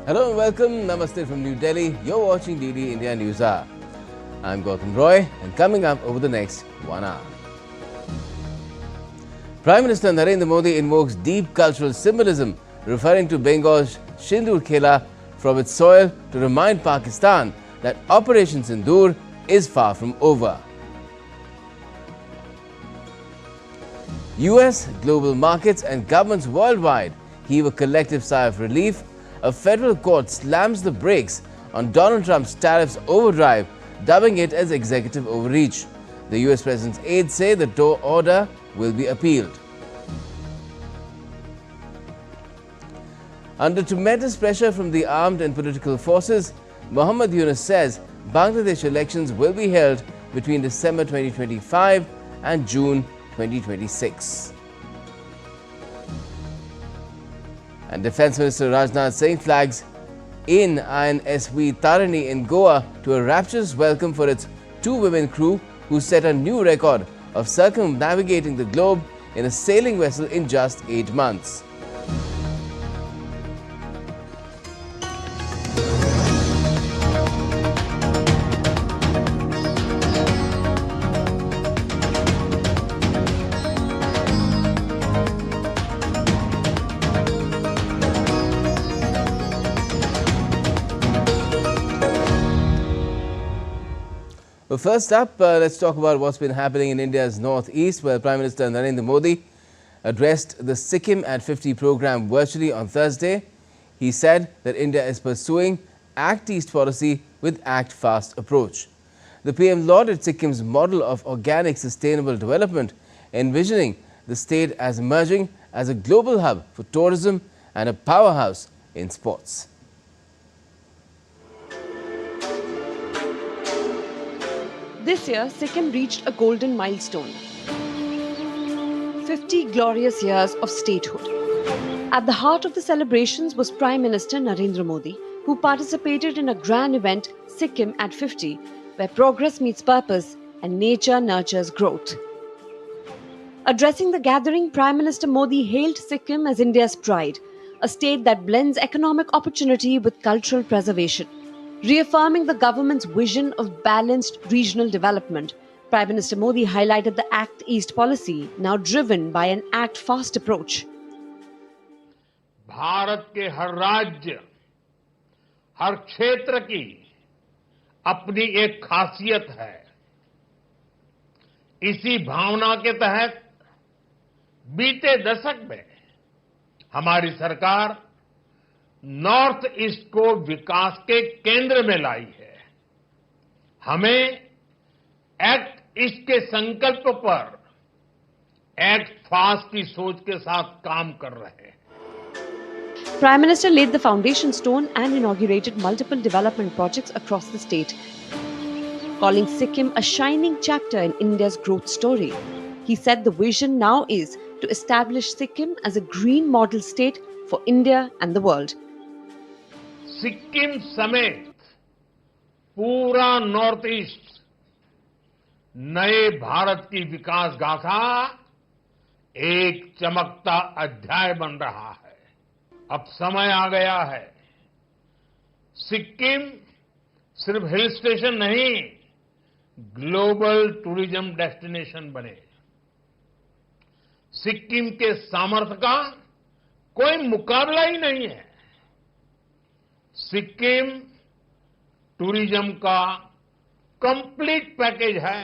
Hello and welcome. Namaste from New Delhi. You're watching DD India NewsHour. I'm Gautam Roy, and coming up over the next 1 hour. Prime Minister Narendra Modi invokes deep cultural symbolism, referring to Bengal's Sindoor Khela from its soil to remind Pakistan that Operation Synindhur is far from over. US, global markets and governments worldwide heave a collective sigh of relief. A federal court slams the brakes on Donald Trump's tariffs overdrive, dubbing it as executive overreach. The US President's aides say the order will be appealed. Under tremendous pressure from the armed and political forces, Mohammad Yunus says Bangladesh elections will be held between December 2025 and June 2026. And Defence Minister Rajnath Singh flags in IST Tarini in Goa to a rapturous welcome for its 2 women crew who set a new record of circumnavigating the globe in a sailing vessel in just 8 months. Well, first up, let's talk about what's been happening in India's northeast, where Prime Minister Narendra Modi addressed the Sikkim at 50 program virtually on Thursday. He said that India is pursuing Act East policy with Act Fast approach. The PM lauded Sikkim's model of organic sustainable development, envisioning the state as emerging as a global hub for tourism and a powerhouse in sports. This year, Sikkim reached a golden milestone. 50 glorious years of statehood. At the heart of the celebrations was Prime Minister Narendra Modi, who participated in a grand event, Sikkim at 50, where progress meets purpose and nature nurtures growth. Addressing the gathering, Prime Minister Modi hailed Sikkim as India's pride, a state that blends economic opportunity with cultural preservation. Reaffirming the government's vision of balanced regional development, Prime Minister Modi highlighted the Act East policy, now driven by an Act Fast approach. Bharat के हर राज्य, हर क्षेत्र की अपनी एक खासियत है। इसी भावना के तहत बीते दशक में हमारी सरकार नॉर्थ ईस्ट को विकास के केंद्र में लाई है। हमें एक्ट ईस्ट के संकल्प पर एक्ट फास्ट की सोच के साथ काम कर रहे हैं। Prime Minister laid the foundation stone and inaugurated multiple development projects across the state, calling Sikkim a shining chapter in India's growth story. He said the vision now is to establish Sikkim as a green model state for India and the world. Sikkim समेत पूरा north east नए भारत की विकास गाथा एक चमकता अध्याय बन रहा है। अब समय आ गया है, सिक्किम सिर्फ हिल स्टेशन नहीं, ग्लोबल टूरिज्म डेस्टिनेशन बने। सिक्किम के सामर्थ्य का कोई मुकाबला ही नहीं है। सिक्किम टूरिज्म का कंप्लीट पैकेज है।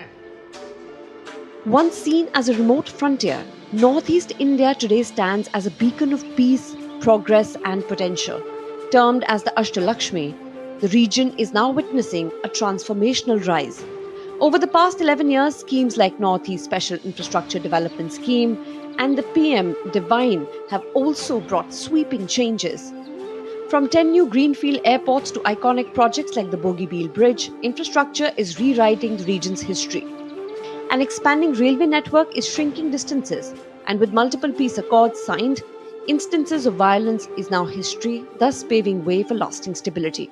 Once seen as a remote frontier, Northeast India today stands as a beacon of peace, progress and potential. Termed as the Ashtalakshmi, the region is now witnessing a transformational rise. Over the past 11 years, schemes like Northeast Special Infrastructure Development Scheme and the PM Divine have also brought sweeping changes. From 10 new greenfield airports to iconic projects like the Bogibeel Bridge, infrastructure is rewriting the region's history. An expanding railway network is shrinking distances, and with multiple peace accords signed, instances of violence is now history, thus paving way for lasting stability.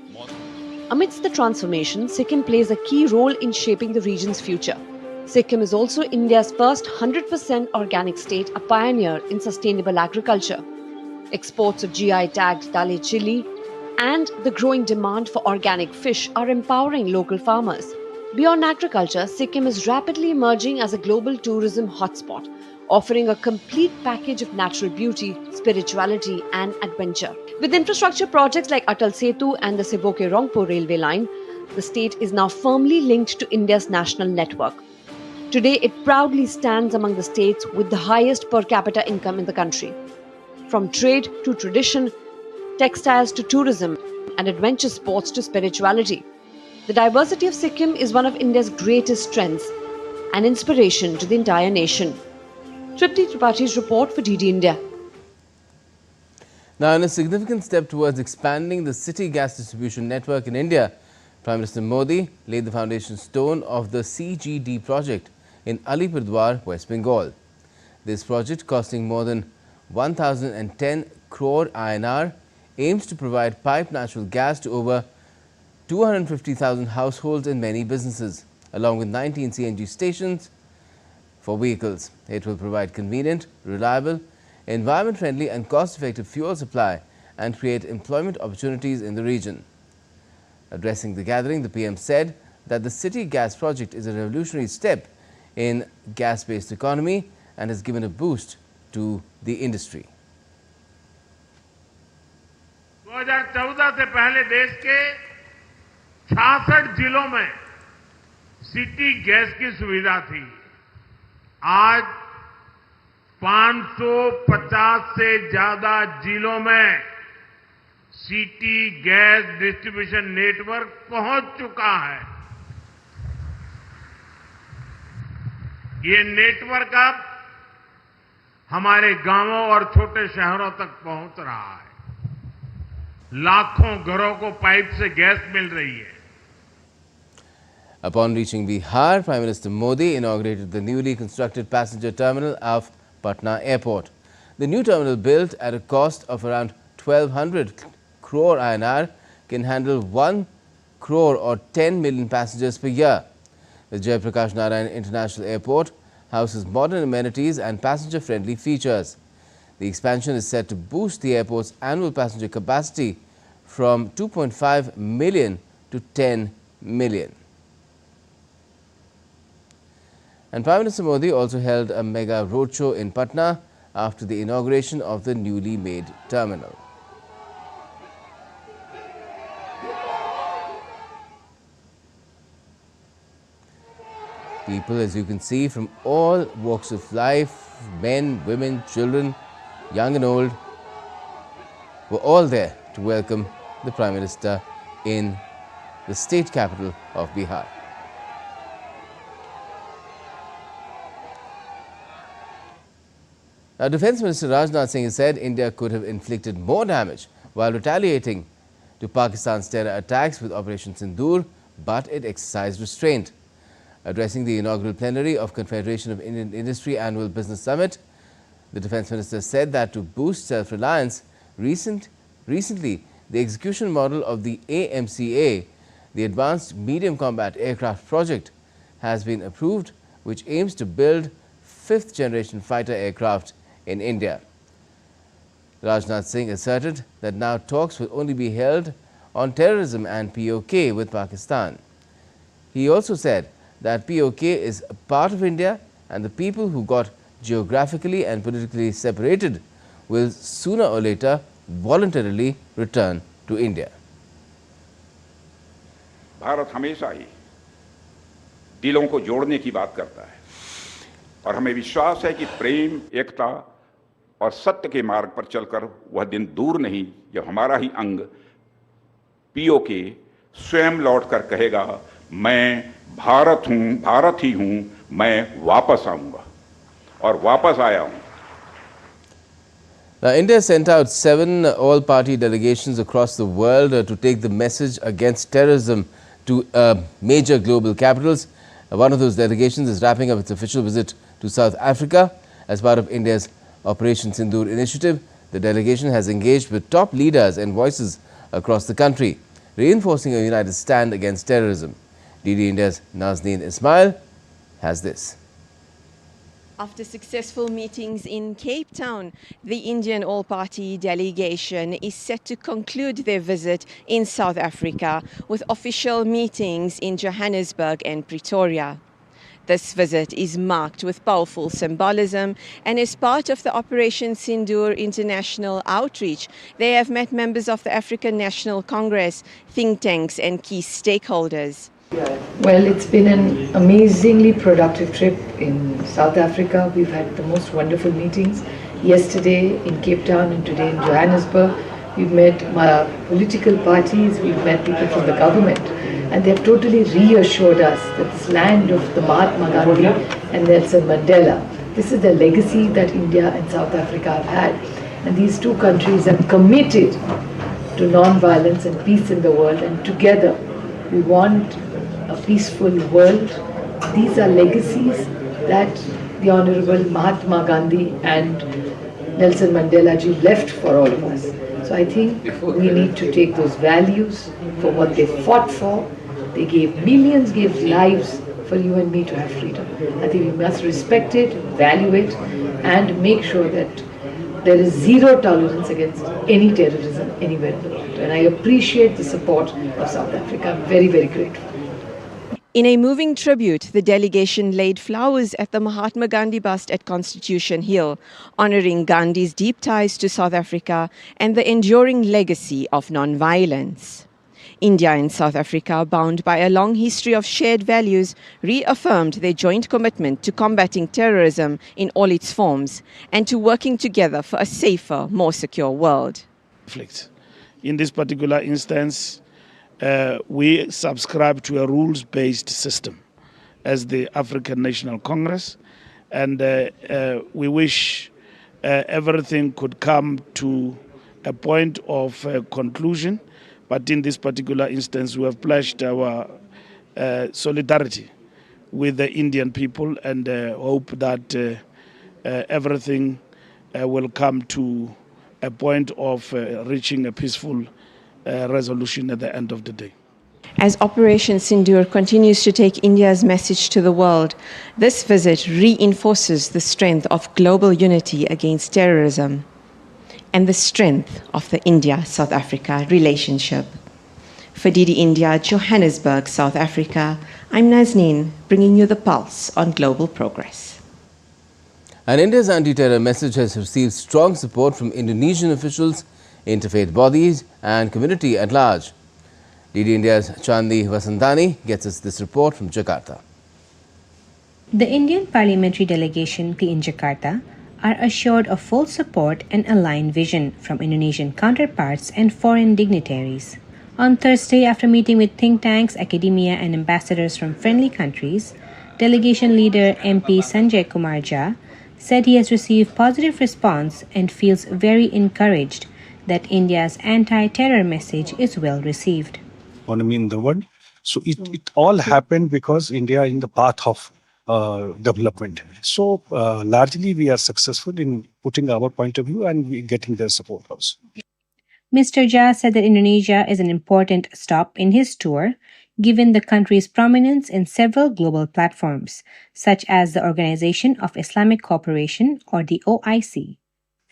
Amidst the transformation, Sikkim plays a key role in shaping the region's future. Sikkim is also India's first 100% organic state, a pioneer in sustainable agriculture. Exports of GI-tagged Dale chili and the growing demand for organic fish are empowering local farmers. Beyond agriculture, Sikkim is rapidly emerging as a global tourism hotspot, offering a complete package of natural beauty, spirituality, and adventure. With infrastructure projects like Atal Setu and the Siboke-Rongpo railway line, the state is now firmly linked to India's national network. Today, it proudly stands among the states with the highest per capita income in the country. From trade to tradition, textiles to tourism, and adventure sports to spirituality, the diversity of Sikkim is one of India's greatest strengths, an inspiration to the entire nation. Tripti Tripathi's report for DD India. Now, in a significant step towards expanding the city gas distribution network in India, Prime Minister Modi laid the foundation stone of the CGD project in Alipur, West Bengal. This project, costing more than 1,010 crore INR, aims to provide piped natural gas to over 250,000 households and many businesses, along with 19 CNG stations for vehicles. It will provide convenient, reliable, environment-friendly and cost-effective fuel supply and create employment opportunities in the region. Addressing the gathering, the PM said that the city gas project is a revolutionary step in gas-based economy and has given a boost to the industry. 2014 से पहले देश के 66 जिलों में city gas की सुविधा थी। आज 550 से ज्यादा जिलों में सिटी गैस डिस्ट्रीब्यूशन नेटवर्क पहुंच चुका है। ये नेटवर्क अब हमारे गांवों और छोटे शहरों तक पहुंच रहा है। लाखों घरों को पाइप से गैस मिल रही है। Upon reaching Bihar, Prime Minister Modi inaugurated the newly constructed passenger terminal of Patna Airport. The new terminal, built at a cost of around 1,200 crore INR, can handle 1 crore or 10 million passengers per year. The Jayaprakash Narayan International Airport houses modern amenities and passenger-friendly features. The expansion is set to boost the airport's annual passenger capacity from 2.5 million to 10 million. And Prime Minister Modi also held a mega roadshow in Patna after the inauguration of the newly made terminal. People, as you can see, from all walks of life, men, women, children, young and old, were all there to welcome the Prime Minister in the state capital of Bihar. Now, Defence Minister Rajnath Singh has said India could have inflicted more damage while retaliating to Pakistan's terror attacks with Operation Synindhur, but it exercised restraint. Addressing the inaugural plenary of Confederation of Indian Industry Annual Business Summit, the Defence Minister said that to boost self-reliance, recently the execution model of the AMCA, the Advanced Medium Combat Aircraft Project, has been approved, which aims to build 5th generation fighter aircraft in India. Rajnath Singh asserted that now talks will only be held on terrorism and POK with Pakistan. He also said that POK is a part of India and the people who got geographically and politically separated will sooner or later voluntarily return to India. Bharat हमेशा ही दिलों को जोड़ने की बात करता है और हमें विश्वास है कि प्रेम, एकता और सत्य के मार्ग पर चलकर वह दिन दूर नहीं जब हमारा ही अंग पीओके स्वयं लौटकर कहेगा, मैं भारत हूं, भारत ही हूं, मैं वापस आऊंगा और वापस आया हूं. Now, India sent out 7 all-party delegations across the world to take the message against terrorism to major global capitals. One of those delegations is wrapping up its official visit to South Africa as part of India's Operation Synindhur initiative. The delegation has engaged with top leaders and voices across the country, reinforcing a united stand against terrorism. DD India's Nazneen Ismail has this. After successful meetings in Cape Town, the Indian all-party delegation is set to conclude their visit in South Africa with official meetings in Johannesburg and Pretoria. This visit is marked with powerful symbolism and is part of the Operation Synindhur international outreach. They have met members of the African National Congress, think tanks and key stakeholders. Well, it's been an amazingly productive trip in South Africa. We've had the most wonderful meetings. Yesterday in Cape Town and today in Johannesburg. We've met political parties, we've met people from the government, and they've totally reassured us that this land of the Mahatma Gandhi and Nelson Mandela, this is the legacy that India and South Africa have had. And these two countries are committed to non-violence and peace in the world, and together we want a peaceful world. These are legacies that the Honorable Mahatma Gandhi and Nelson Mandela ji left for all of us. So I think we need to take those values for what they fought for. They gave millions, gave lives for you and me to have freedom. I think we must respect it, value it, and make sure that there is zero tolerance against any terrorism anywhere in the world. And I appreciate the support of South Africa. I'm very, very grateful. In a moving tribute, the delegation laid flowers at the Mahatma Gandhi bust at Constitution Hill, honouring Gandhi's deep ties to South Africa and the enduring legacy of non-violence. India and South Africa, bound by a long history of shared values, reaffirmed their joint commitment to combating terrorism in all its forms and to working together for a safer, more secure world. In this particular instance, we subscribe to a rules-based system as the African National Congress, and we wish everything could come to a point of conclusion. But in this particular instance, we have pledged our solidarity with the Indian people and hope that everything will come to a point of reaching a peaceful resolution at the end of the day. As Operation Synindhur continues to take India's message to the world, this visit reinforces the strength of global unity against terrorism and the strength of the India-South Africa relationship. For DD India, Johannesburg, South Africa, I'm Nazneen, bringing you the pulse on global progress. And India's anti-terror message has received strong support from Indonesian officials, interfaith bodies and community at large. DD India's Chandi Vasantani gets us this report from Jakarta. The Indian parliamentary delegation in Jakarta are assured of full support and aligned vision from Indonesian counterparts and foreign dignitaries. On Thursday, after meeting with think tanks, academia and ambassadors from friendly countries, delegation leader MP Sanjay Kumar Jha said he has received positive response and feels very encouraged that India's anti-terror message is well received. Economy in the world. So it all happened because India is in the path of development. So largely we are successful in putting our point of view and we getting their support also. Mr. Jha said that Indonesia is an important stop in his tour, given the country's prominence in several global platforms, such as the Organization of Islamic Cooperation or the OIC.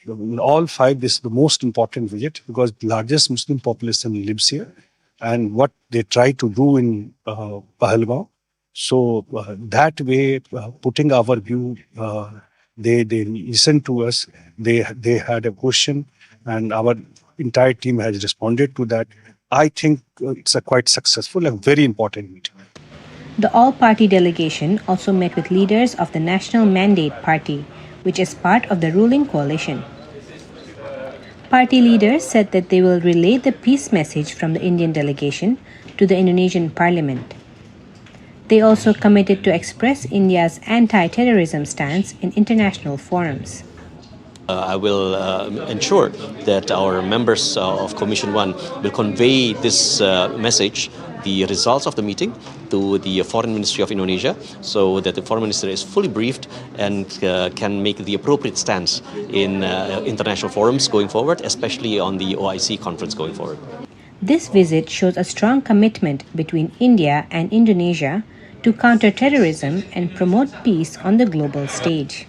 In all five, this is the most important visit because the largest Muslim population lives here and what they try to do in Pahalgaon. So that way, putting our view, they listened to us, they had a question and our entire team has responded to that. I think it's a quite successful and very important meeting. The all-party delegation also met with leaders of the National Mandate Party, which is part of the ruling coalition. Party leaders said that they will relay the peace message from the Indian delegation to the Indonesian parliament. They also committed to express India's anti-terrorism stance in international forums. I will ensure that our members of Commission 1 will convey this message, the results of the meeting, to the Foreign Ministry of Indonesia so that the Foreign Minister is fully briefed and can make the appropriate stance in international forums going forward, especially on the OIC conference going forward. This visit shows a strong commitment between India and Indonesia to counter terrorism and promote peace on the global stage.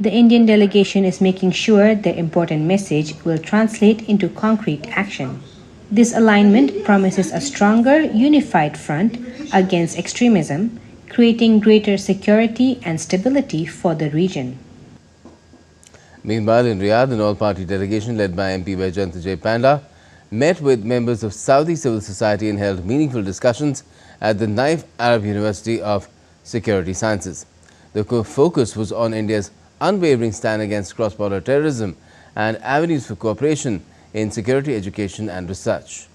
The Indian delegation is making sure their important message will translate into concrete action. This alignment promises a stronger, unified front against extremism, creating greater security and stability for the region. Meanwhile, in Riyadh, an all-party delegation led by MP Baijant J. Panda met with members of Saudi civil society and held meaningful discussions at the Naif Arab University of Security Sciences. The focus was on India's unwavering stand against cross-border terrorism and avenues for cooperation in security, education and research.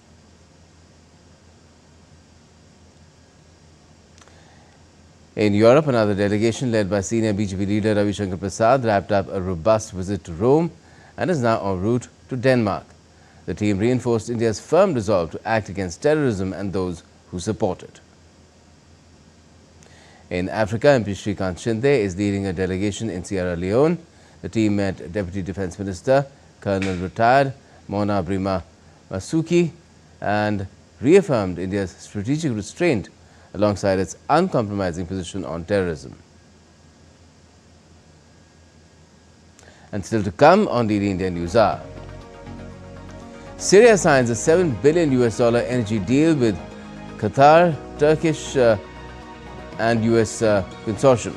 In Europe, another delegation led by senior BJP leader Ravi Shankar Prasad wrapped up a robust visit to Rome and is now en route to Denmark. The team reinforced India's firm resolve to act against terrorism and those who support it. In Africa, MP Shrikant Shinde is leading a delegation in Sierra Leone. The team met Deputy Defence Minister, Colonel Retired Mona Brima Masuki, and reaffirmed India's strategic restraint alongside its uncompromising position on terrorism. And still to come on DD India NewsHour. Syria signs a $7 billion energy deal with Qatar, Turkish and US consortium.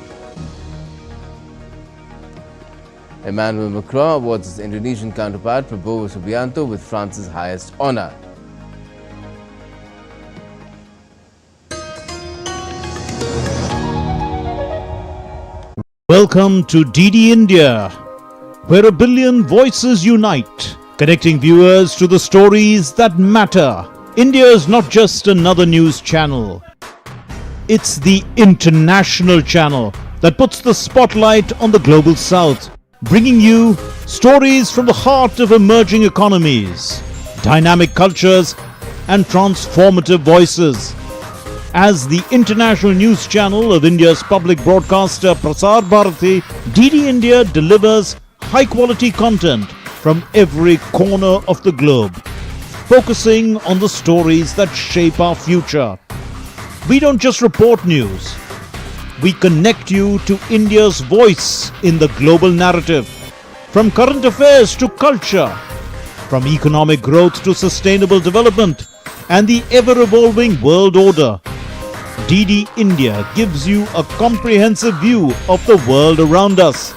Emmanuel Macron awards his Indonesian counterpart Prabowo Subianto with France's highest honour. Welcome to DD India, where a billion voices unite, connecting viewers to the stories that matter. India is not just another news channel. It's the international channel that puts the spotlight on the global south, bringing you stories from the heart of emerging economies, dynamic cultures and transformative voices. As the international news channel of India's public broadcaster Prasar Bharati, DD India delivers high-quality content from every corner of the globe, focusing on the stories that shape our future. We don't just report news. We connect you to India's voice in the global narrative, from current affairs to culture, from economic growth to sustainable development and the ever-evolving world order. DD India gives you a comprehensive view of the world around us.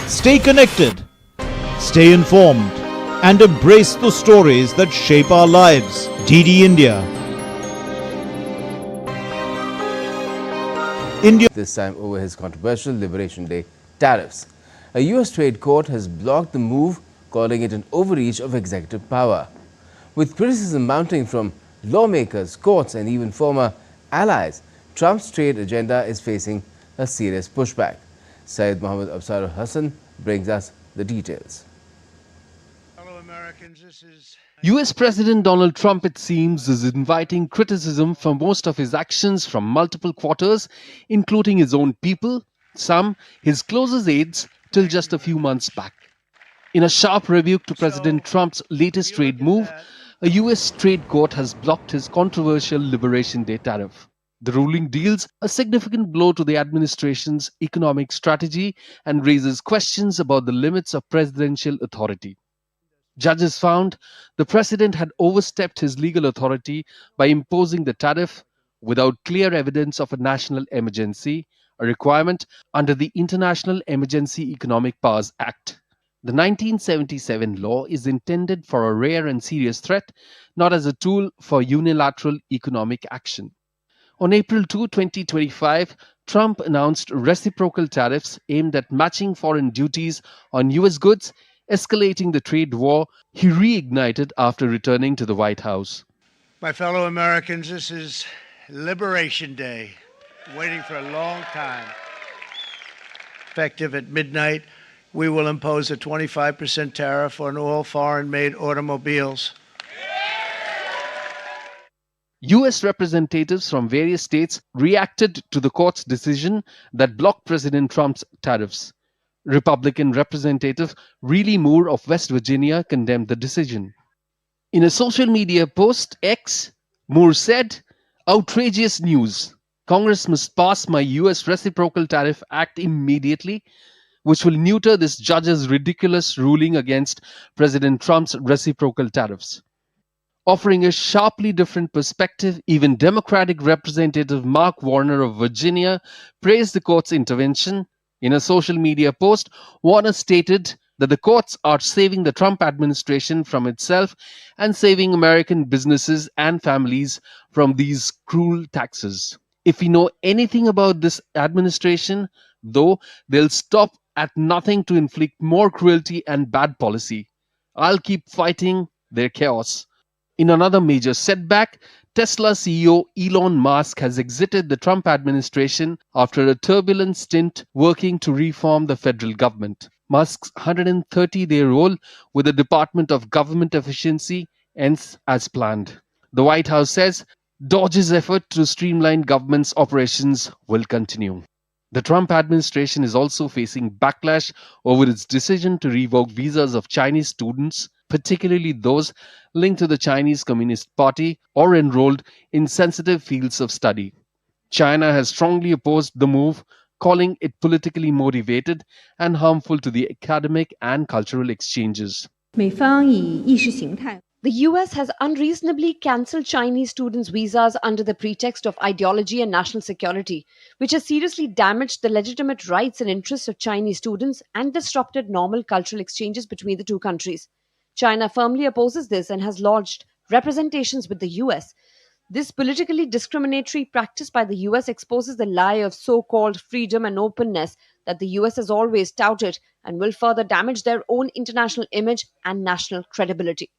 Stay connected, stay informed, and embrace the stories that shape our lives. DD India. India. This time over his controversial Liberation Day tariffs. A US trade court has blocked the move, calling it an overreach of executive power. With criticism mounting from lawmakers, courts and even former allies, Trump's trade agenda is facing a serious pushback. Syed Mohammed Absar Hassan brings us the details. Fellow Americans, this is US President Donald Trump, it seems, is inviting criticism for most of his actions from multiple quarters, including his own people, some his closest aides, till just a few months back. In a sharp rebuke to President Trump's latest trade move, a US trade court has blocked his controversial Liberation Day tariff. The ruling deals a significant blow to the administration's economic strategy and raises questions about the limits of presidential authority. Judges found the president had overstepped his legal authority by imposing the tariff without clear evidence of a national emergency, a requirement under the International Emergency Economic Powers Act. The 1977 law is intended for a rare and serious threat, not as a tool for unilateral economic action. On April 2, 2025, Trump announced reciprocal tariffs aimed at matching foreign duties on US goods, escalating the trade war he reignited after returning to the White House. my fellow Americans, this is Liberation Day, waiting for a long time. Effective at midnight, we will impose a 25% tariff on all foreign-made automobiles. US representatives from various states reacted to the court's decision that blocked President Trump's tariffs. Republican Representative Reilly Moore of West Virginia condemned the decision. In a social media post, X, Moore said, "Outrageous news. Congress must pass my US Reciprocal Tariff Act immediately. which will neuter this judge's ridiculous ruling against President Trump's reciprocal tariffs. Offering a sharply different perspective, even Democratic Representative Mark Warner of Virginia praised the court's intervention. In a social media post, Warner stated that the courts are saving the Trump administration from itself and saving American businesses and families from these cruel taxes. If we know anything about this administration, though, they'll stop at nothing to inflict more cruelty and bad policy. I'll keep fighting their chaos. In another major setback, Tesla CEO Elon Musk has exited the Trump administration after a turbulent stint working to reform the federal government. Musk's 130-day role with the Department of Government Efficiency ends as planned. The White House says Doge's effort to streamline government's operations will continue. The Trump administration is also facing backlash over its decision to revoke visas of Chinese students, particularly those linked to the Chinese Communist Party or enrolled in sensitive fields of study. China has strongly opposed the move, calling it politically motivated and harmful to the academic and cultural exchanges. The US has unreasonably cancelled Chinese students' visas under the pretext of ideology and national security, which has seriously damaged the legitimate rights and interests of Chinese students and disrupted normal cultural exchanges between the two countries. China firmly opposes this and has lodged representations with the US. This politically discriminatory practice by the US exposes the lie of so-called freedom and openness that the US has always touted and will further damage their own international image and national credibility.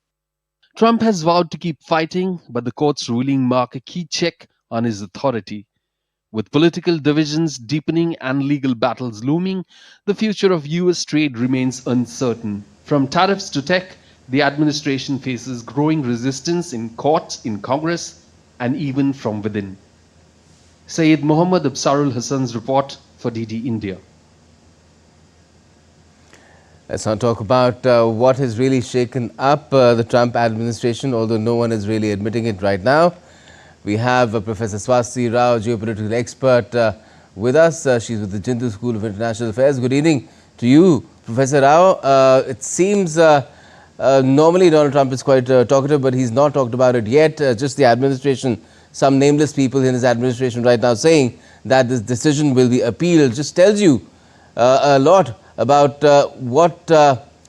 Trump has vowed to keep fighting, but the court's ruling mark a key check on his authority. With political divisions deepening and legal battles looming, the future of US trade remains uncertain. From tariffs to tech, the administration faces growing resistance in courts, in Congress, and even from within. Syed Mohammad Absarul Hassan's report for DD India. Let's now talk about what has really shaken up the Trump administration, although no one is really admitting it right now. We have Professor Swasti Rao, geopolitical expert, with us. She's with the Jindal School of International Affairs. Good evening to you, Professor Rao. It seems normally Donald Trump is quite talkative, but he's not talked about it yet. Just the administration, some nameless people in his administration right now saying that this decision will be appealed, just tells you a lot about what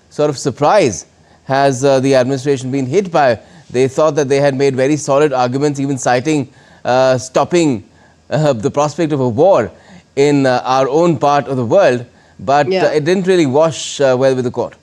sort of surprise has the administration been hit by. They thought that they had made very solid arguments, even citing stopping the prospect of a war in our own part of the world, but it didn't really wash well with the court.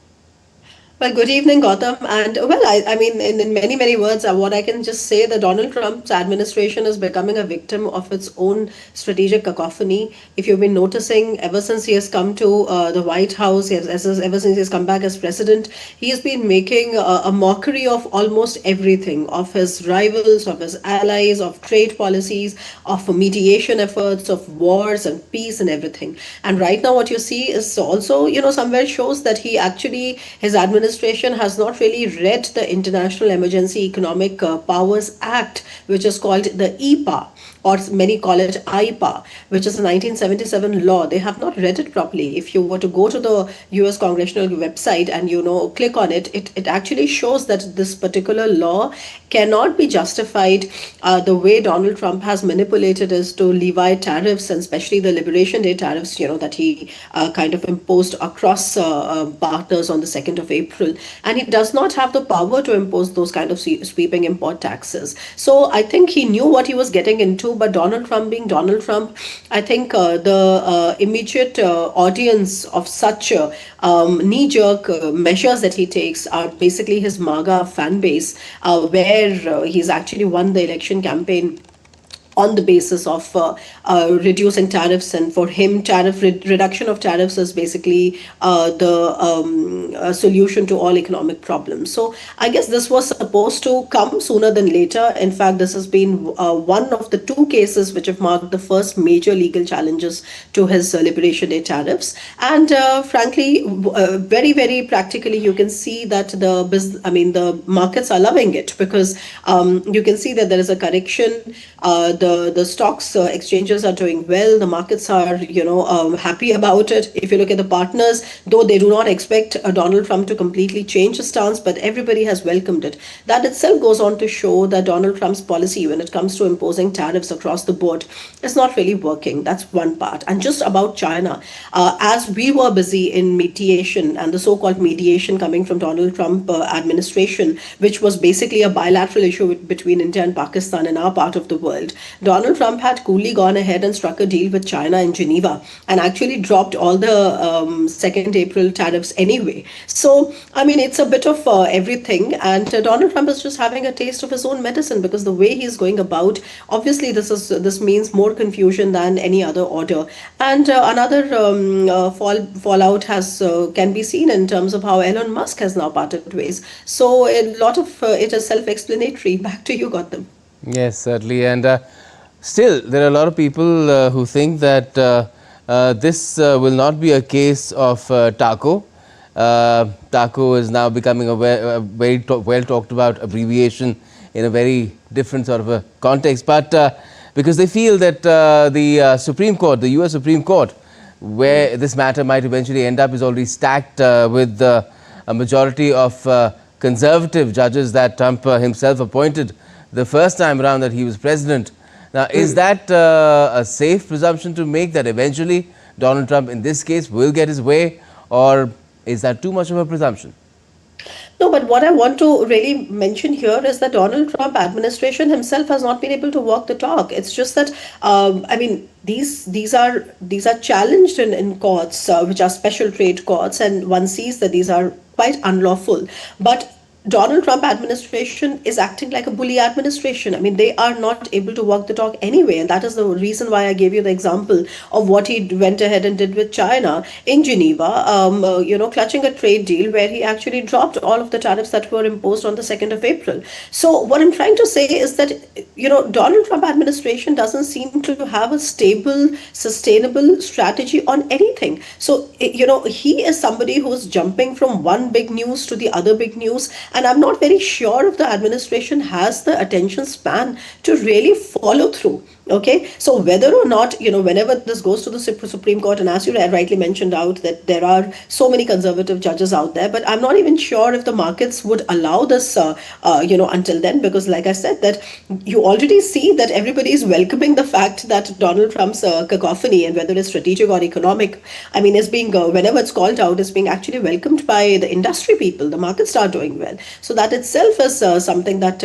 Well, good evening, Gautam. And well, I mean, in many, many words, what I can just say that Donald Trump's administration is becoming a victim of its own strategic cacophony. If you've been noticing, ever since he has come to the White House, ever since he has come back as president, he has been making a mockery of almost everything, of his rivals, of his allies, of trade policies, of mediation efforts, of wars and peace and everything. And right now what you see is also, somewhere shows that he actually, his administration has not really read the International Emergency Economic Powers Act, which is called the EPA, or many call it IPA, which is a 1977 law. They have not read it properly. If you were to go to the US congressional website and click on it, it actually shows that this particular law cannot be justified the way Donald Trump has manipulated is to levy tariffs, and especially the Liberation Day tariffs, that he kind of imposed across partners on the 2nd of April. And he does not have the power to impose those kind of sweeping import taxes. So I think he knew what he was getting into, but Donald Trump being Donald Trump, I think the immediate audience of such knee-jerk measures that he takes are basically his MAGA fan base, where he's actually won the election campaign on the basis of reducing tariffs, and for him reduction of tariffs is basically the solution to all economic problems. So I guess this was supposed to come sooner than later. In fact, this has been one of the two cases which have marked the first major legal challenges to his Liberation Day tariffs. And frankly, very, very practically, you can see that the markets are loving it, because you can see that there is a correction. the stocks exchanges are doing well. The markets are, happy about it. If you look at the partners, though they do not expect Donald Trump to completely change his stance, but everybody has welcomed it. That itself goes on to show that Donald Trump's policy when it comes to imposing tariffs across the board is not really working. That's one part. And just about China, as we were busy in mediation and the so-called mediation coming from Donald Trump administration, which was basically a bilateral issue between India and Pakistan in our part of the world, Donald Trump had coolly gone ahead and struck a deal with China in Geneva and actually dropped all the 2nd April tariffs anyway. So, I mean, it's a bit of everything, and Donald Trump is just having a taste of his own medicine, because the way he's going about, obviously this means more confusion than any other order. And another fallout can be seen in terms of how Elon Musk has now parted ways. So a lot of it is self-explanatory. Back to you, Gautam. Yes, certainly. And still, there are a lot of people who think that this will not be a case of TACO. TACO is now becoming a very well talked about abbreviation in a very different sort of a context. But because they feel that the Supreme Court, the US Supreme Court, where this matter might eventually end up, is already stacked with a majority of conservative judges that Trump himself appointed the first time around that he was president. Now, is that a safe presumption to make, that eventually Donald Trump in this case will get his way, or is that too much of a presumption? No, but what I want to really mention here is that Donald Trump administration himself has not been able to walk the talk. It's just that, I mean, these are challenged in courts, which are special trade courts, and one sees that these are quite unlawful. But Donald Trump administration is acting like a bully administration. I mean, they are not able to walk the talk anyway. And that is the reason why I gave you the example of what he went ahead and did with China in Geneva, clutching a trade deal where he actually dropped all of the tariffs that were imposed on the 2nd of April. So what I'm trying to say is that, Donald Trump administration doesn't seem to have a stable, sustainable strategy on anything. So, he is somebody who's jumping from one big news to the other big news. And I'm not very sure if the administration has the attention span to really follow through. Okay, so whether or not, whenever this goes to the Supreme Court, and as you rightly mentioned out, that there are so many conservative judges out there, but I'm not even sure if the markets would allow this, until then, because like I said, that you already see that everybody is welcoming the fact that Donald Trump's cacophony, and whether it's strategic or economic, I mean, is being, whenever it's called out, is being actually welcomed by the industry people. The markets are doing well. So that itself is something that,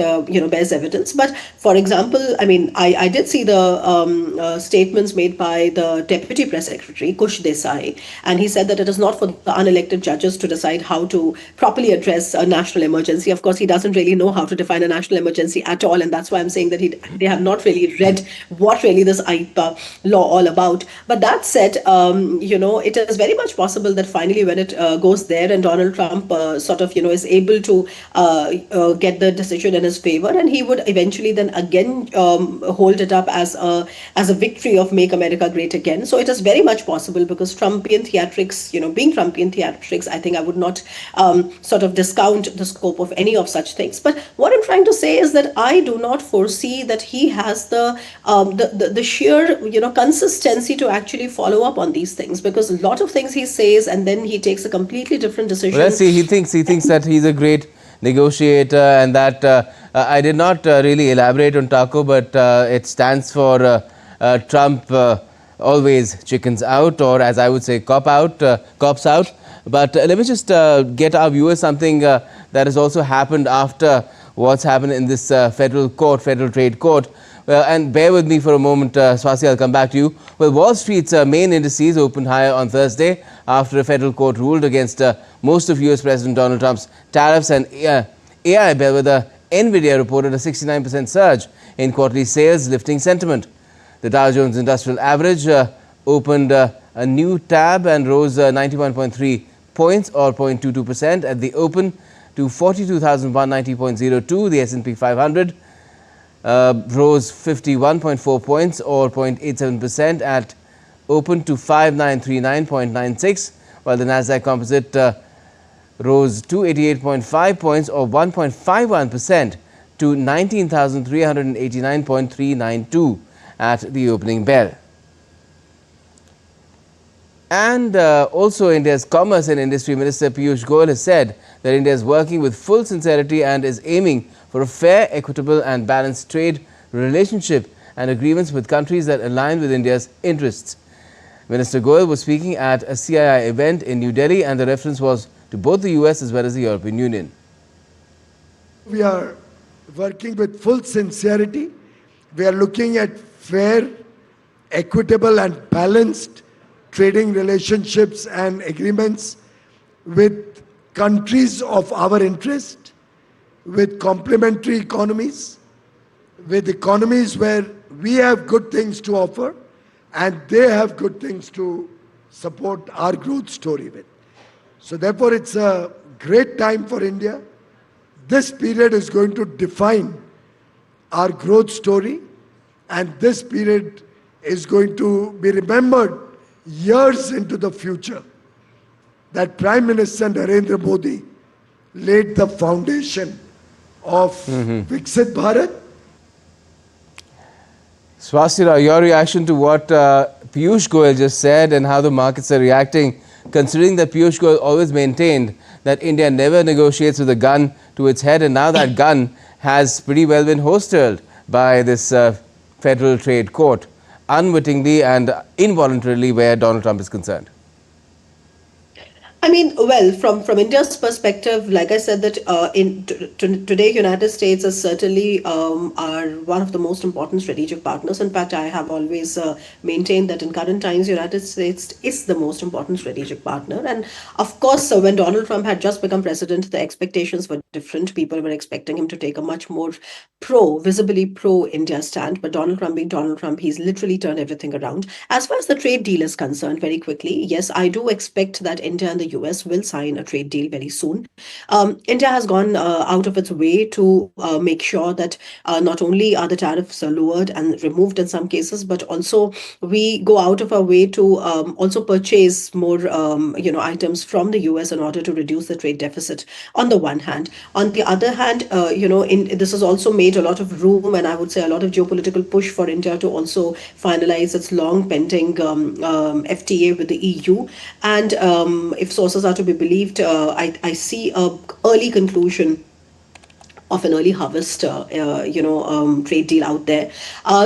bears evidence. But for example, I mean, I did see the statements made by the Deputy Press Secretary, Kush Desai, and he said that it is not for the unelected judges to decide how to properly address a national emergency. Of course, he doesn't really know how to define a national emergency at all, and that's why I'm saying that they have not really read what really this law all about. But that said, it is very much possible that finally when it goes there and Donald Trump is able to get the decision in his favor, and he would eventually then again hold it up as a victory of Make America Great Again. So it is very much possible, because Trumpian theatrics, being Trumpian theatrics, I think I would not discount the scope of any of such things. But what I'm trying to say is that I do not foresee that he has the sheer consistency to actually follow up on these things, because a lot of things he says and then he takes a completely different decision. Well, let's see, he thinks that he's a great negotiator, and that I did not really elaborate on TACO, but it stands for Trump always chickens out, or as I would say, cops out. But let me just get our viewers something that has also happened after what's happened in this federal trade court. And bear with me for a moment, Swasi, I'll come back to you. Well, Wall Street's main indices opened higher on Thursday after a federal court ruled against most of US President Donald Trump's tariffs, and AI bellwether NVIDIA reported a 69% surge in quarterly sales, lifting sentiment. The Dow Jones Industrial Average opened a new tab and rose 91.3 points, or 0.22% at the open, to 42,190.02. The S&P 500 rose 51.4 points, or 0.87% at open, to 5,939.96, while the Nasdaq Composite rose 288.5 points, or 1.51% to 19,389.392. at the opening bell. And also India's Commerce and Industry Minister Piyush Goyal has said that India is working with full sincerity and is aiming for a fair, equitable and balanced trade relationship and agreements with countries that align with India's interests. Minister Goyal was speaking at a CII event in New Delhi, and the reference was to both the US as well as the European Union. We are working with full sincerity. We are looking at fair, equitable and balanced trading relationships and agreements with countries of our interest, with complementary economies, with economies where we have good things to offer and they have good things to support our growth story with. So therefore it's a great time for India. This period is going to define our growth story, and this period is going to be remembered years into the future, that Prime Minister Narendra Modi laid the foundation of Viksit Bharat. Swastika, your reaction to what Piyush Goyal just said and how the markets are reacting, considering that Piyush Goyal always maintained that India never negotiates with a gun to its head, and now that gun has pretty well been hosteled by this Federal Trade Court, unwittingly and involuntarily, where Donald Trump is concerned? I mean, well, from India's perspective, like I said, that today United States is certainly are one of the most important strategic partners. In fact, I have always maintained that in current times, United States is the most important strategic partner. And of course, when Donald Trump had just become president, the expectations were different. People were expecting him to take a much more visibly pro-India stand. But Donald Trump being Donald Trump, he's literally turned everything around. As far as the trade deal is concerned, very quickly, yes, I do expect that India and the US will sign a trade deal very soon. India has gone out of its way to make sure that not only are the tariffs lowered and removed in some cases, but also we go out of our way to also purchase more items from the US in order to reduce the trade deficit on the one hand. On the other hand, this has also made a lot of room, and I would say a lot of geopolitical push for India to also finalize its long pending FTA with the EU. And if sources are to be believed, I see a early conclusion of an early harvest, trade deal out there.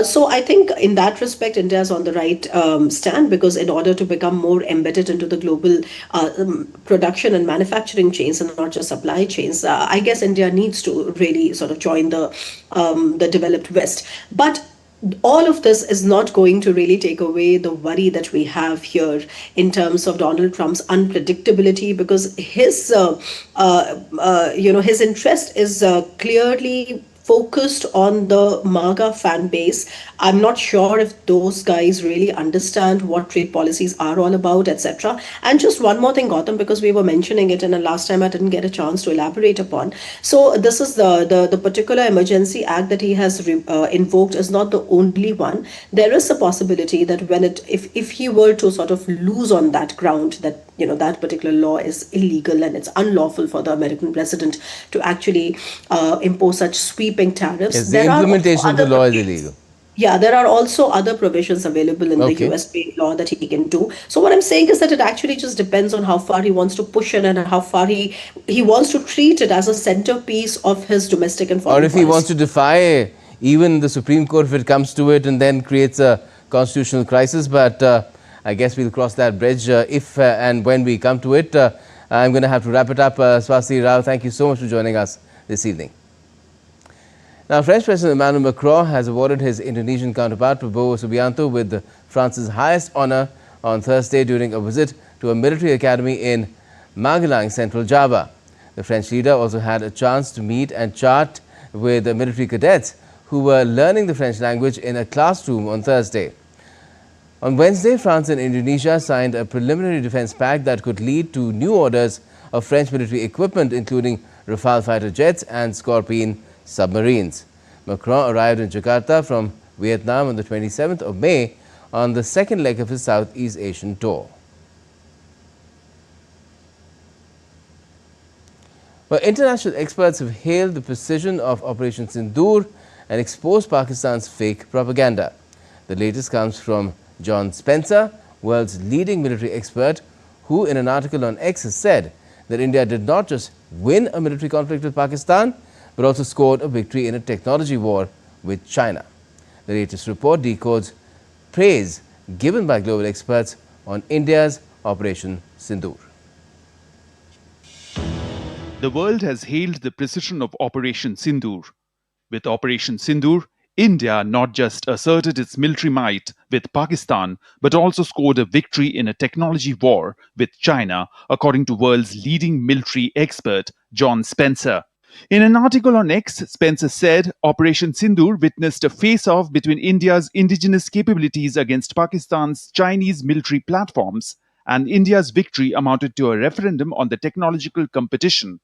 So I think in that respect, India is on the right stand, because in order to become more embedded into the global production and manufacturing chains and not just supply chains, I guess India needs to really sort of join the developed West. But all of this is not going to really take away the worry that we have here in terms of Donald Trump's unpredictability, because his interest is clearly focused on the MAGA fan base. I'm not sure if those guys really understand what trade policies are all about, etc. And just one more thing, Gautam, because we were mentioning it, and last time I didn't get a chance to elaborate upon. So this is the particular emergency act that he has invoked is not the only one. There is a possibility that if he were to sort of lose on that ground, that that particular law is illegal and it's unlawful for the American president to actually impose such sweeping tariffs. Yes, the implementation of the law is illegal. Yeah, there are also other provisions available in the US law that he can do. So what I'm saying is that it actually just depends on how far he wants to push it and how far he wants to treat it as a centerpiece of his domestic and foreign policy. Or if he wants to defy even the Supreme Court if it comes to it, and then creates a constitutional crisis. But I guess we'll cross that bridge if and when we come to it. I'm going to have to wrap it up. Swastika Rao, thank you so much for joining us this evening. Now, French President Emmanuel Macron has awarded his Indonesian counterpart, Prabowo Subianto, with France's highest honor on Thursday during a visit to a military academy in Magelang, Central Java. The French leader also had a chance to meet and chat with the military cadets who were learning the French language in a classroom on Thursday. On Wednesday, France and Indonesia signed a preliminary defense pact that could lead to new orders of French military equipment, including Rafale fighter jets and Scorpene submarines. Macron arrived in Jakarta from Vietnam on the 27th of May on the second leg of his Southeast Asian tour. Well, international experts have hailed the precision of Operation Synindhur and exposed Pakistan's fake propaganda. The The latest comes from John Spencer, world's leading military expert, who in an article on X has said that India did not just win a military conflict with Pakistan, but also scored a victory in a technology war with China. The latest report decodes praise given by global experts on India's Operation Synindhur. The world has hailed the precision of Operation Synindhur. With Operation Synindhur, India not just asserted its military might with Pakistan, but also scored a victory in a technology war with China, according to world's leading military expert, John Spencer. In an article on X, Spencer said Operation Synindhur witnessed a face-off between India's indigenous capabilities against Pakistan's Chinese military platforms, and India's victory amounted to a referendum on the technological competition.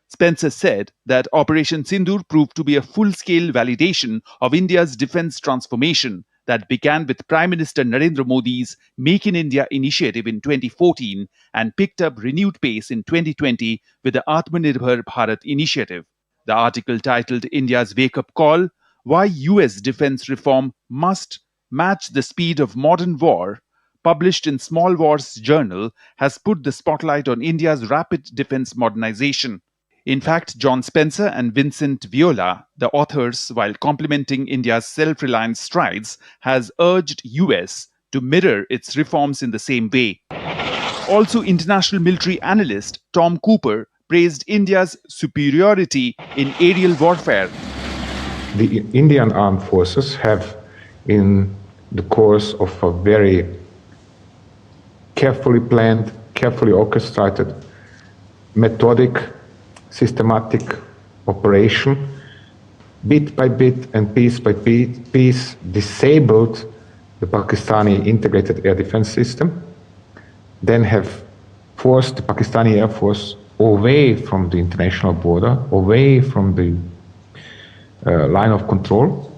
Spencer said that Operation Synindhur proved to be a full-scale validation of India's defense transformation that began with Prime Minister Narendra Modi's Make in India initiative in 2014 and picked up renewed pace in 2020 with the Atmanirbhar Bharat initiative. The article titled India's Wake-up Call, Why US Defense Reform Must Match the Speed of Modern War, published in Small Wars Journal, has put the spotlight on India's rapid defense modernization. In fact, John Spencer and Vincent Viola, the authors, while complimenting India's self-reliant strides, has urged US to mirror its reforms in the same way. Also, international military analyst Tom Cooper praised India's superiority in aerial warfare. The Indian armed forces have, in the course of a very carefully planned, carefully orchestrated, methodic, systematic operation, bit by bit and piece by piece, disabled the Pakistani integrated air defense system, then have forced the Pakistani Air Force away from the international border, away from the line of control.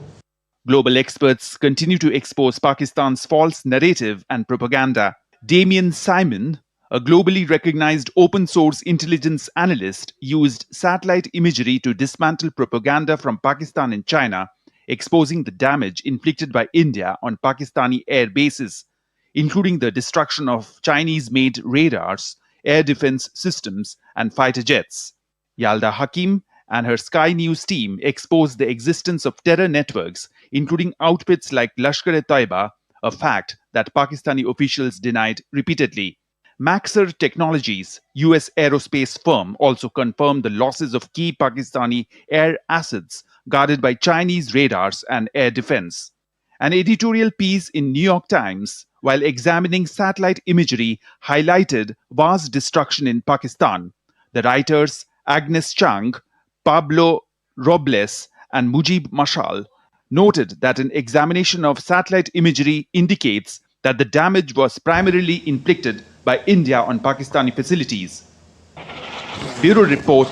Global experts continue to expose Pakistan's false narrative and propaganda. Damien Simon, a globally recognized open-source intelligence analyst, used satellite imagery to dismantle propaganda from Pakistan and China, exposing the damage inflicted by India on Pakistani air bases, including the destruction of Chinese-made radars, air defense systems, and fighter jets. Yalda Hakim and her Sky News team exposed the existence of terror networks, including outfits like Lashkar-e-Taiba, a fact that Pakistani officials denied repeatedly. Maxar Technologies, US aerospace firm, also confirmed the losses of key Pakistani air assets guarded by Chinese radars and air defense. An editorial piece in New York Times, while examining satellite imagery, highlighted vast destruction in Pakistan. The writers Agnes Chang, Pablo Robles, and Mujib Mashal noted that an examination of satellite imagery indicates that the damage was primarily inflicted by India on Pakistani facilities. Bureau Report,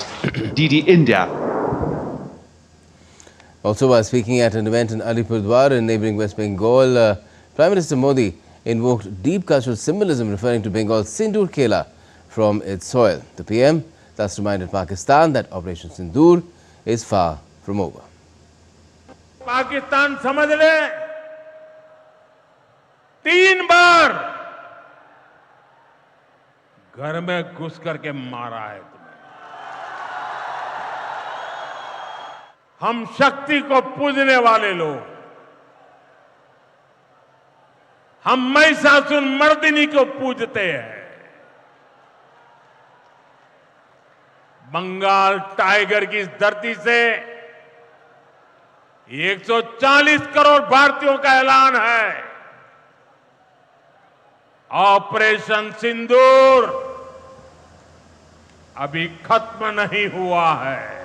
DD India. Also, while speaking at an event in Alipur in neighbouring West Bengal, Prime Minister Modi invoked deep cultural symbolism referring to Bengal's Sindoor Kela from its soil. The PM thus reminded Pakistan that Operation Synindhur is far from over. Pakistan समझ ले 3 बार घर में घुस करके मारा है तुम्हें। हम शक्ति को पूजने वाले लोग, हम महिषासुर मर्दिनी को पूजते हैं। बंगाल टाइगर की इस धरती से 140 करोड़ भारतीयों का ऐलान है। ऑपरेशन सिंदूर अभी खत्म नहीं हुआ है।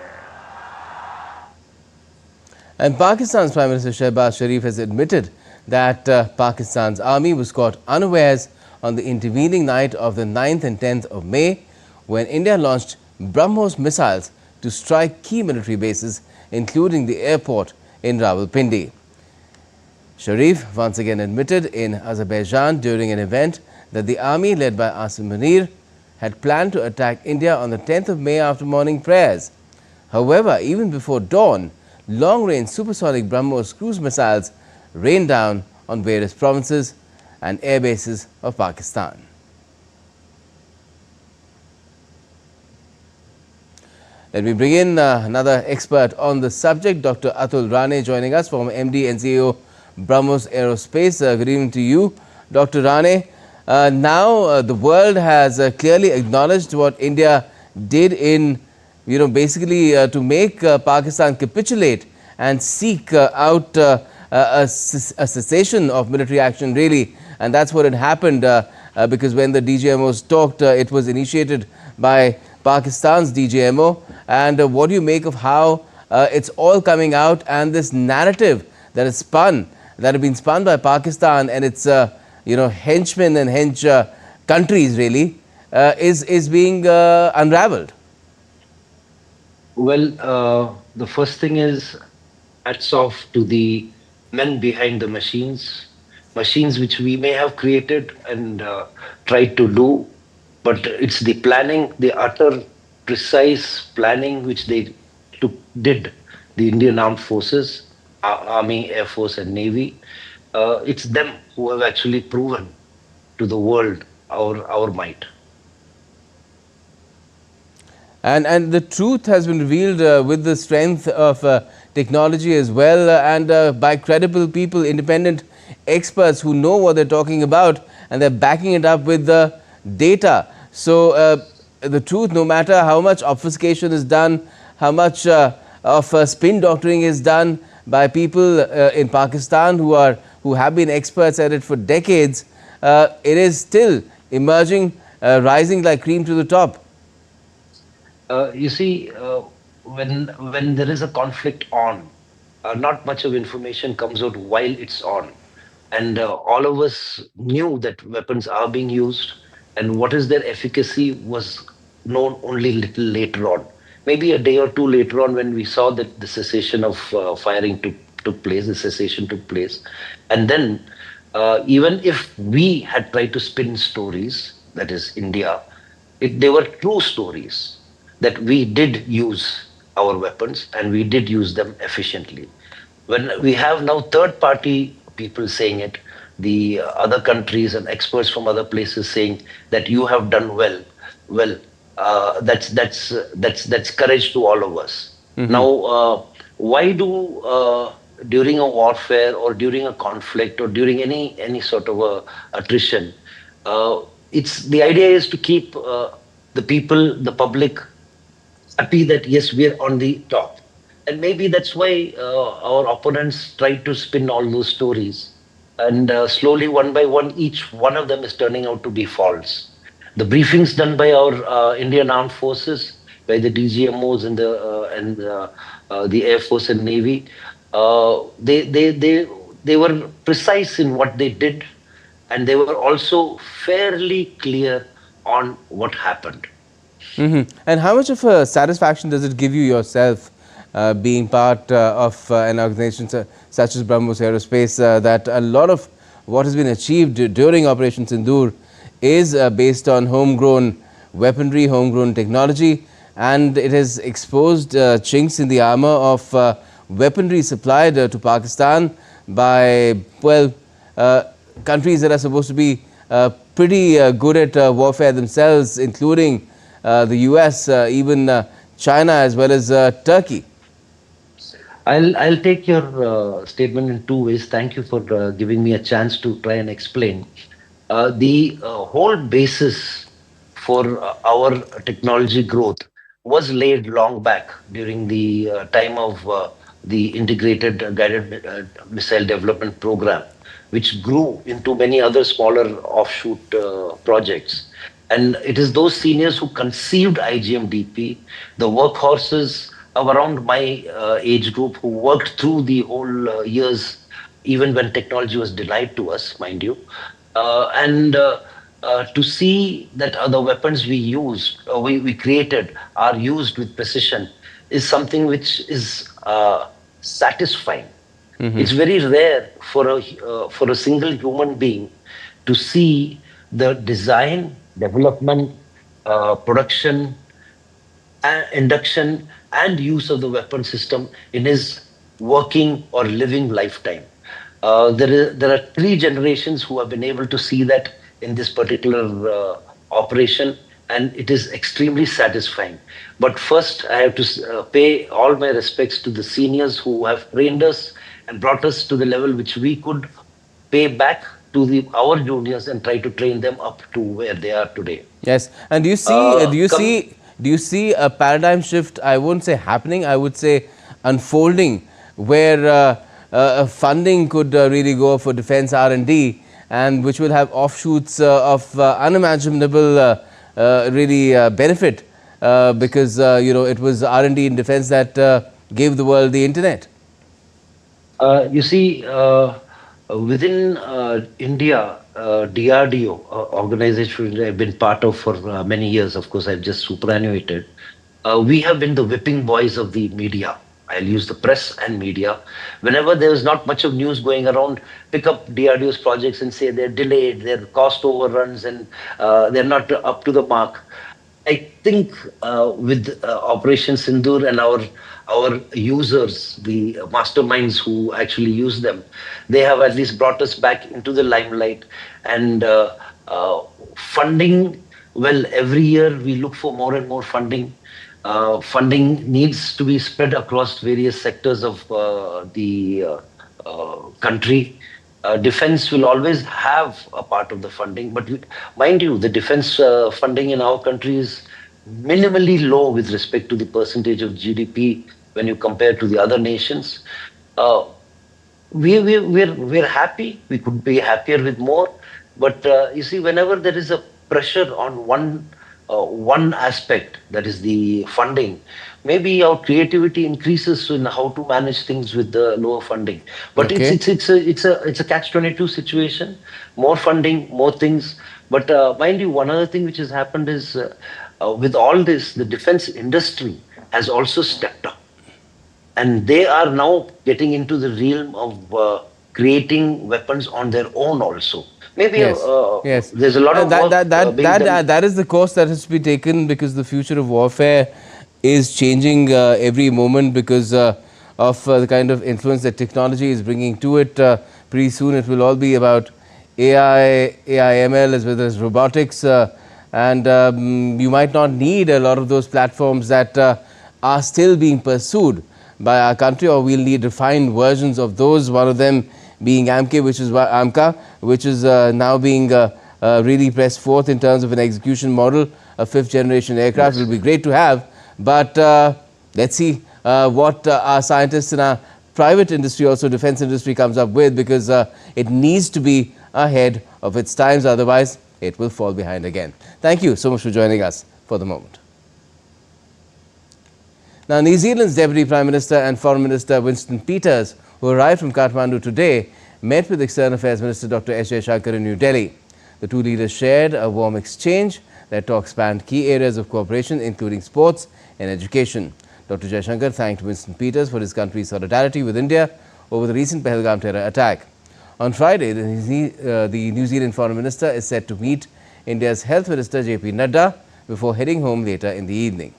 And Pakistan's Prime Minister Shehbaz Sharif has admitted that Pakistan's army was caught unawares on the intervening night of the 9th and 10th of May when India launched BrahMos missiles to strike key military bases, including the airport in Rawalpindi. Sharif once again admitted in Azerbaijan during an event that the army led by Asim Munir had planned to attack India on the 10th of May after morning prayers. However, even before dawn, long-range supersonic BrahMos cruise missiles rained down on various provinces and air bases of Pakistan. Let me bring in another expert on the subject, Dr. Atul Ran, joining us from MD and CEO BrahMos Aerospace. Good evening to you, Dr. Ran. Now the world has clearly acknowledged what India did in, basically to make Pakistan capitulate and seek out a cessation of military action, really. And that's what had happened because when the DJMOs talked, it was initiated by Pakistan's DJMO. And what do you make of how it's all coming out, and this narrative that have been spun by Pakistan and its henchmen and hench countries, really, is being unraveled? Well, the first thing is hats off to the men behind the machines which we may have created and tried to do, but it's the planning, the utter precise planning which they did, the Indian Armed Forces, Army, Air Force and Navy. It's them who have actually proven to the world our might. And the truth has been revealed with the strength of technology as well, and by credible people, independent experts who know what they're talking about, and they're backing it up with the data. So the truth, no matter how much obfuscation is done, how much of spin doctoring is done by people in Pakistan who have been experts at it for decades, it is still emerging, rising like cream to the top. You see, when there is a conflict on, not much of information comes out while it's on. And all of us knew that weapons are being used, and what is their efficacy was known only little later on. Maybe a day or two later on, when we saw that the cessation of firing took place, the cessation took place. And then, even if we had tried to spin stories, that is India, they were true stories, that we did use our weapons and we did use them efficiently. When we have now third-party people saying it, the other countries and experts from other places saying that you have done well, that's courage to all of us. Mm-hmm. Now, why do during a warfare or during a conflict or during any sort of a attrition, the idea is to keep the people, the public, happy that yes, we're on the top. And maybe that's why our opponents try to spin all those stories. And slowly, one by one, each one of them is turning out to be false. The briefings done by our Indian Armed Forces, by the DGMOs and the Air Force and Navy, they were precise in what they did, and they were also fairly clear on what happened. Mm-hmm. And how much of a satisfaction does it give you yourself, being part of an organization such as BrahMos Aerospace, that a lot of what has been achieved during Operation Synindhur is based on homegrown weaponry, homegrown technology, and it has exposed chinks in the armor of weaponry supplied to Pakistan by, well, countries that are supposed to be pretty good at warfare themselves, including the US, even China as well as Turkey. I'll take your statement in two ways. Thank you for giving me a chance to try and explain. The whole basis for our technology growth was laid long back during the time of the Integrated Guided Missile Development Program, which grew into many other smaller offshoot projects. And it is those seniors who conceived IGMDP, the workhorses of around my age group who worked through the whole years, even when technology was denied to us, mind you. To see that the weapons we created are used with precision is something which is satisfying. Mm-hmm. It's very rare for a single human being to see the design, development, production, induction and use of the weapon system in his working or living lifetime. There are 3 generations who have been able to see that in this particular operation, and it is extremely satisfying. But first, I have to pay all my respects to the seniors who have trained us and brought us to the level which we could pay back to our juniors and try to train them up to where they are today. Yes, and do you see a paradigm shift? I won't say happening. I would say unfolding, where funding could really go for defence R&D, and which will have offshoots of unimaginable really benefit, because it was R&D in defence that gave the world the internet. You see, within India, DRDO, organization I've been part of for many years, of course, I've just superannuated. We have been the whipping boys of the media. I'll use the press and media. Whenever there is not much of news going around, pick up DRDO's projects and say they're delayed, they're cost overruns, and they're not up to the mark. I think with Operation Synindhur and our users, the masterminds who actually use them, they have at least brought us back into the limelight. And funding, well, every year we look for more and more funding. Funding needs to be spread across various sectors of the country. Defense will always have a part of the funding, but mind you, the defense funding in our country is minimally low with respect to the percentage of GDP when you compare to the other nations. We're happy. We could be happier with more, but you see, whenever there is a pressure on one aspect, that is the funding, maybe our creativity increases in how to manage things with the lower funding. But Okay. it's a catch-22 situation. More funding, more things. But mind you, one other thing which has happened is with all this, the defense industry has also stepped up, and they are now getting into the realm of creating weapons on their own also. Maybe Yes. there's a lot of work being done. That is the course that has to be taken, because the future of warfare is changing every moment because of the kind of influence that technology is bringing to it. Pretty soon it will all be about AI, ML, as well as robotics, and you might not need a lot of those platforms that are still being pursued by our country, or we'll need refined versions of those. One of them being AMCA, which is now being really pressed forth in terms of an execution model. A 5th generation aircraft will be great to have, but let's see what our scientists in our private industry, also defense industry, comes up with, because it needs to be ahead of its times, otherwise it will fall behind again. Thank you so much for joining us for the moment. Now, New Zealand's Deputy Prime Minister and Foreign Minister Winston Peters, who arrived from Kathmandu today, met with External Affairs Minister Dr. S. Jaishankar in New Delhi. The two leaders shared a warm exchange. Their talk spanned key areas of cooperation, including sports and education. Dr. Jaishankar thanked Winston Peters for his country's solidarity with India over the recent Pahalgam terror attack. On Friday, the New Zealand Foreign Minister is set to meet India's Health Minister J.P. Nadda before heading home later in the evening.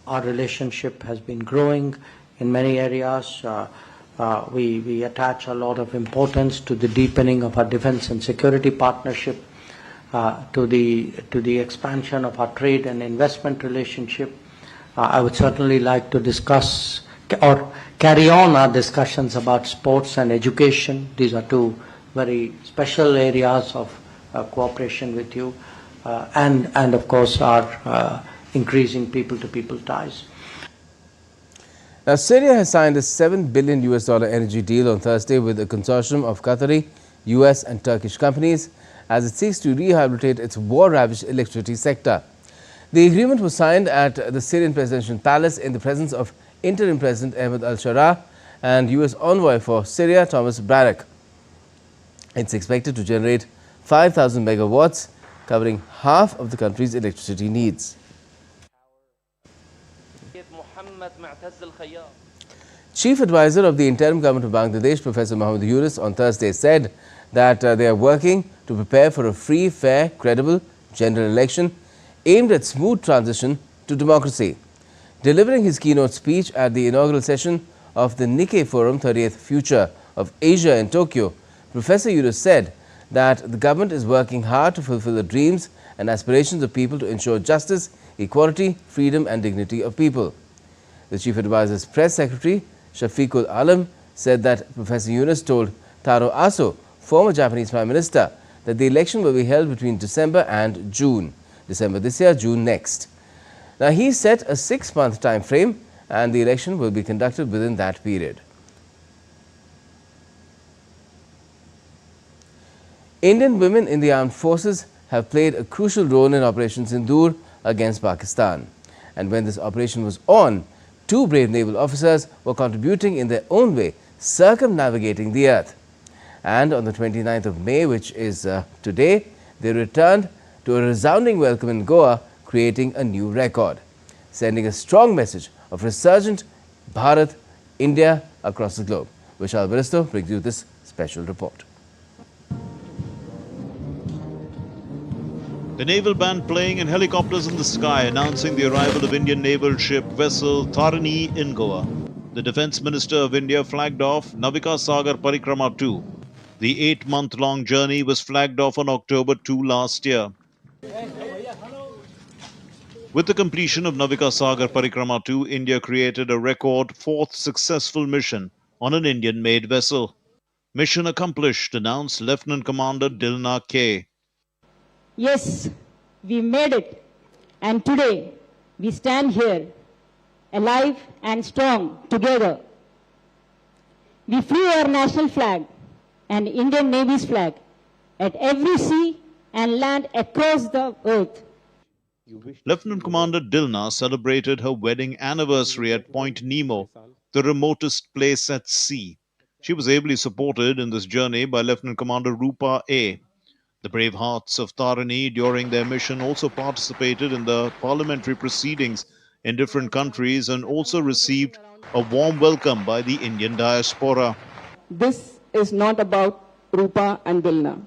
Our relationship has been growing in many areas. We attach a lot of importance to the deepening of our defense and security partnership, to the expansion of our trade and investment relationship. I would certainly like to discuss or carry on our discussions about sports and education. These are two very special areas of cooperation with you, and of course our increasing people-to-people ties. Now, Syria has signed a $7 billion energy deal on Thursday with a consortium of Qatari, US and Turkish companies as it seeks to rehabilitate its war-ravaged electricity sector. The agreement was signed at the Syrian Presidential Palace in the presence of Interim President Ahmed al-Sharaa and US Envoy for Syria, Thomas Braddock. It's expected to generate 5,000 megawatts, covering half of the country's electricity needs. Chief Advisor of the Interim Government of Bangladesh, Professor Mohammed Yunus, on Thursday said that they are working to prepare for a free, fair, credible general election aimed at smooth transition to democracy. Delivering his keynote speech at the inaugural session of the Nikkei Forum 30th Future of Asia in Tokyo, Professor Yunus said that the government is working hard to fulfill the dreams and aspirations of people to ensure justice, equality, freedom and dignity of people. The Chief Advisor's Press Secretary, Shafiqul Alam, said that Professor Yunus told Taro Aso, former Japanese Prime Minister, that the election will be held between December and June. December this year, June next. Now, he set a 6-month time frame and the election will be conducted within that period. Indian women in the armed forces have played a crucial role in Operation Synindhur against Pakistan. And when this operation was on, 2 brave naval officers were contributing in their own way, circumnavigating the earth. And on the 29th of May, which is today, they returned to a resounding welcome in Goa, creating a new record, sending a strong message of resurgent Bharat, India across the globe. Vishal Baristo brings you this special report. The naval band playing in helicopters in the sky announcing the arrival of Indian naval ship vessel Tarini in Goa. The Defence Minister of India flagged off Navika Sagar Parikrama 2. The 8-month-long journey was flagged off on October 2 last year. With the completion of Navika Sagar Parikrama 2, India created a record 4th successful mission on an Indian-made vessel. Mission accomplished, announced Lieutenant Commander Dilna K. Yes, we made it, and today we stand here, alive and strong together. We flew our national flag and Indian Navy's flag at every sea and land across the earth. Lieutenant Commander Dilna celebrated her wedding anniversary at Point Nemo, the remotest place at sea. She was ably supported in this journey by Lieutenant Commander Rupa A. The brave hearts of Tarini during their mission also participated in the parliamentary proceedings in different countries and also received a warm welcome by the Indian diaspora. This is not about Rupa and Dilna.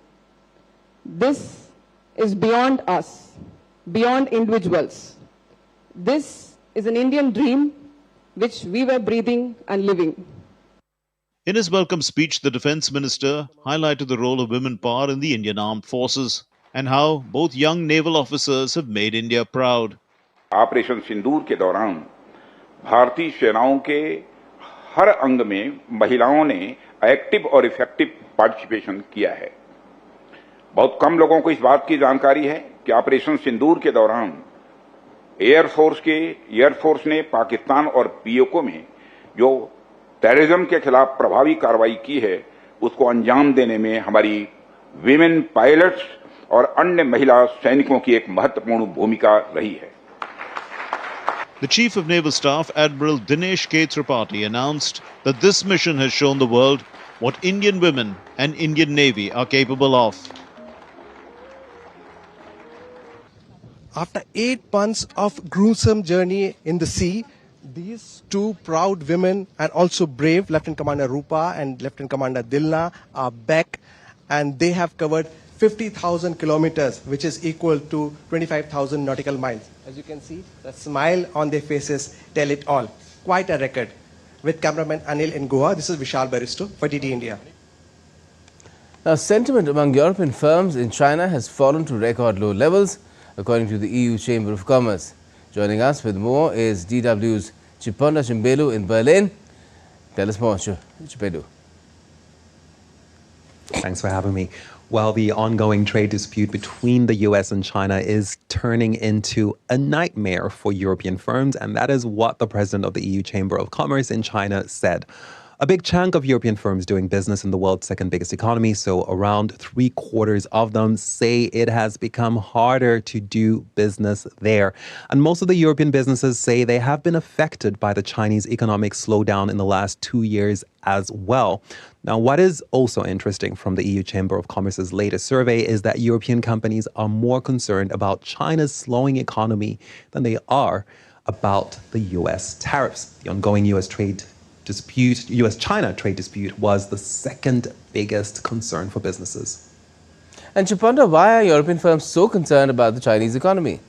This is beyond us, beyond individuals. This is an Indian dream which we were breathing and living. In his welcome speech, the Defence Minister highlighted the role of women power in the Indian Armed Forces and how both young naval officers have made India proud. Operation Sindoor के दौरान भारतीय सेनाओं के हर अंग में महिलाओं ने active और इफेक्टिव पार्टिसिपेशन किया है। बहुत कम लोगों को इस बात की जानकारी है कि ऑपरेशन सिंदूर के दौरान एयरफोर्स ने पाकिस्तान और पीओके में जो टेररिज्म के खिलाफ प्रभावी कार्रवाई की है, उसको अंजाम देने में हमारी विमेन पायलट्स और अन्य महिला सैनिकों की एक महत्वपूर्ण भूमिका रही है। The Chief of Naval Staff, Admiral Dinesh K. Tripathi, announced that this mission has shown the world what Indian women and Indian Navy are capable of. After 8 months of gruesome journey in the sea, these 2 proud women and also brave Lieutenant Commander Rupa and Lieutenant Commander Dilna are back, and they have covered 50,000 kilometers, which is equal to 25,000 nautical miles. As you can see, the smile on their faces tell it all. Quite a record. With cameraman Anil in Goa, this is Vishal Baristo for TT India. Now, sentiment among European firms in China has fallen to record low levels, according to the EU Chamber of Commerce. Joining us with more is DW's Chiponda Chimbelu in Berlin. Tell us more, Chipedu. Thanks for having me. Well, the ongoing trade dispute between the US and China is turning into a nightmare for European firms, and that is what the president of the EU Chamber of Commerce in China said. A big chunk of European firms doing business in the world's second biggest economy, so around 3/4 of them say it has become harder to do business there. And most of the European businesses say they have been affected by the Chinese economic slowdown in the last 2 years as well. Now, what is also interesting from the EU Chamber of Commerce's latest survey is that European companies are more concerned about China's slowing economy than they are about the US tariffs. The ongoing US-China trade dispute was the second biggest concern for businesses. And Chiponda, why are European firms so concerned about the Chinese economy?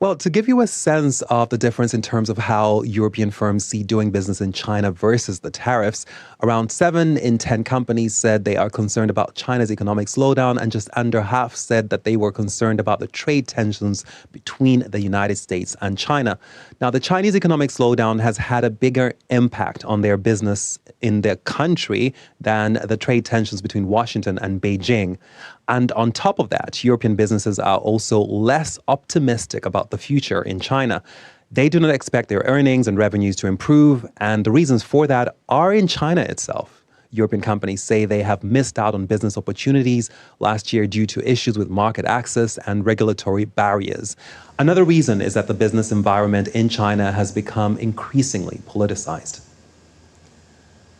Well, to give you a sense of the difference in terms of how European firms see doing business in China versus the tariffs, around 7 in 10 companies said they are concerned about China's economic slowdown, and just under half said that they were concerned about the trade tensions between the United States and China. Now, the Chinese economic slowdown has had a bigger impact on their business in their country than the trade tensions between Washington and Beijing. And on top of that, European businesses are also less optimistic about the future in China. They do not expect their earnings and revenues to improve, and the reasons for that are in China itself. European companies say they have missed out on business opportunities last year due to issues with market access and regulatory barriers. Another reason is that the business environment in China has become increasingly politicized.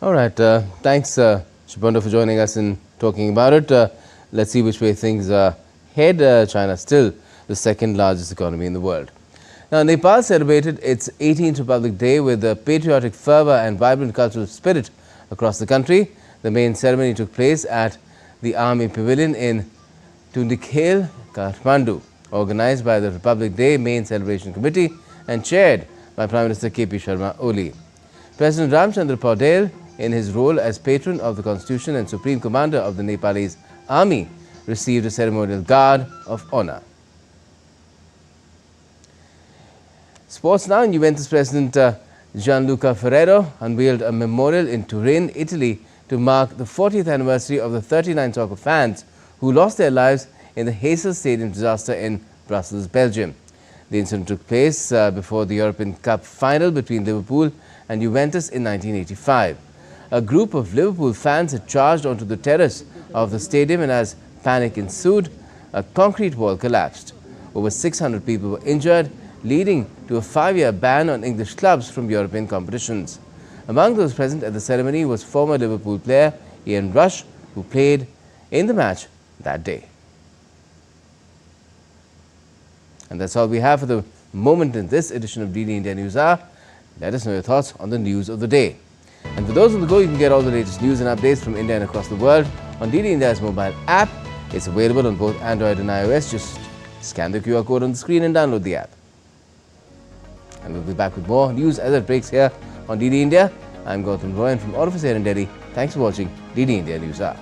All right. Thanks, Shipondo, for joining us and talking about it. Let's see which way things head. China still the second largest economy in the world. Now, Nepal celebrated its 18th Republic Day with a patriotic fervour and vibrant cultural spirit across the country. The main ceremony took place at the Army Pavilion in Tundikhel, Kathmandu, organised by the Republic Day Main Celebration Committee and chaired by Prime Minister K.P. Sharma Oli. President Ramchandra Paudel, in his role as patron of the Constitution and Supreme Commander of the Nepalese Army, received a ceremonial guard of honour. Sports now. Juventus President Gianluca Ferrero unveiled a memorial in Turin, Italy, to mark the 40th anniversary of the 39 soccer fans who lost their lives in the Heysel Stadium disaster in Brussels, Belgium. The incident took place before the European Cup final between Liverpool and Juventus in 1985. A group of Liverpool fans had charged onto the terrace of the stadium, and as panic ensued, a concrete wall collapsed. Over 600 people were injured, leading to a 5-year ban on English clubs from European competitions. Among those present at the ceremony was former Liverpool player Ian Rush, who played in the match that day. And that's all we have for the moment in this edition of DD India News Hour. Let us know your thoughts on the news of the day. And for those on the go, you can get all the latest news and updates from India and across the world on DD India's mobile app. It's available on both Android and iOS. Just scan the QR code on the screen and download the app. And we'll be back with more news as it breaks here on DD India. I'm Gautam Roy, and from all of us here in Delhi, thanks for watching DD India News Hour.